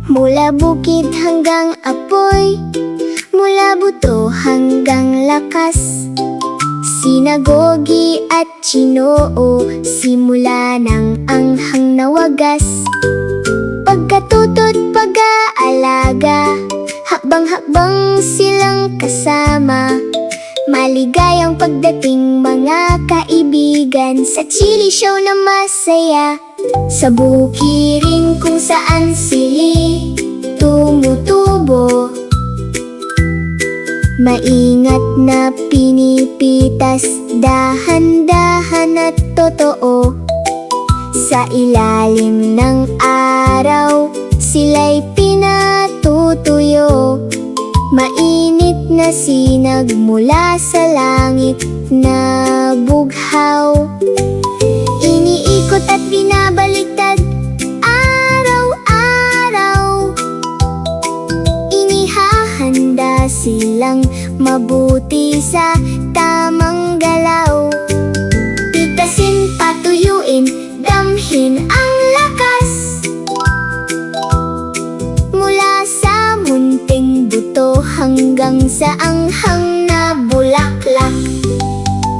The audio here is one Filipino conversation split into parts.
Mula bukid hanggang apoy, mula buto hanggang lakas, sinagogi at Chinoo, simula ng anghang na wagas. Pagkatuto't pag-aalaga, hakbang-hakbang silang kasama. Maligayang pagdating mga kaibigan, sa chili show na masaya. Sa bukirin kung saan sili tumutubo, maingat na pinipitas, dahan-dahan at totoo. Sa ilalim ng araw, sila'y pinatutuyo. Mainit na sinag mula sa langit na bughaw. Iniikot at binabaliktad araw-araw. Inihahanda silang mabuti sa tamang galaw. Pitasin, patuyuin, damhin ang lakas. Mula sa munting buto hanggang sa anghang na bulaklak,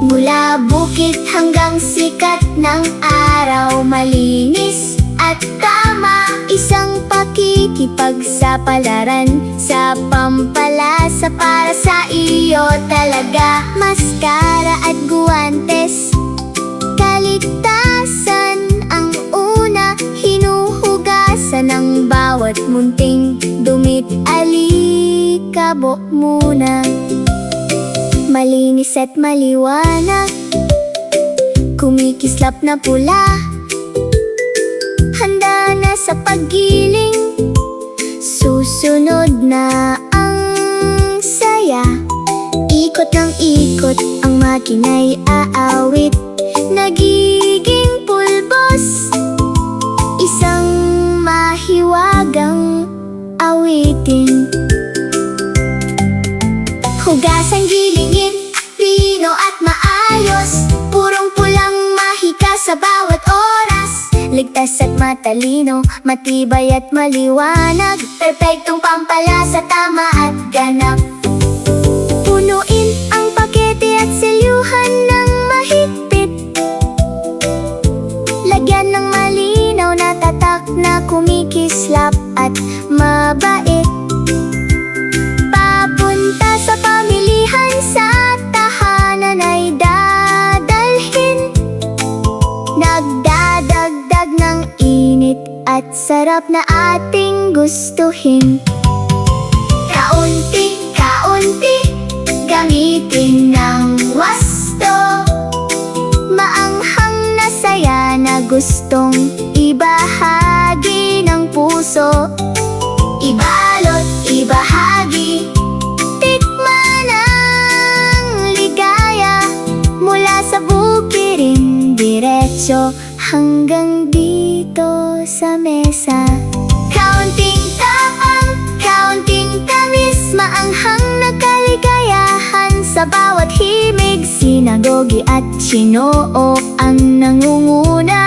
mula bukid hanggang sikat ng araw, malinis at tama. Isang pakikipagsapalaran sa pampalasa para sa iyo talaga. Maskara at guwantes, kaligtasan ang una. Hinuhugasan ang bawat munting dumit, alikabok muna. Malinis at maliwanag, kumikislap na pula, handa na sa paggiling. Susunod na ang saya, ikot ng ikot, ang makina'y aawit, nagiging pulbos, isang mahiwagang awitin. Hugasan, gilingin, pino at maayos, purong pulang mahika sa bawat oras. Ligtas at matalino, matibay at maliwanag, perpektong pampalasa, tama at ganap. Punuin ang pakete at selyuhan ng mahigpit, lagyan ng malinaw na tatak na kumikislap at mabait. Papunta sa pamilihan, sa tahanan ay dadalhin, nagdadagdag ng init at sarap na ating gustuhin. Kaunti-kaunti, gamitin ng wasto, maanghang na saya na gustong ibahagi ng puso. Ibalot, ibahagi, tikman ang ligaya, mula sa bukirin diretso hanggang dito sa mesa. Kaunting tapang, kaunting tamis, maanghang na kaligayahan sa bawat himig. Sinagogi at Chinoo ang nangunguna.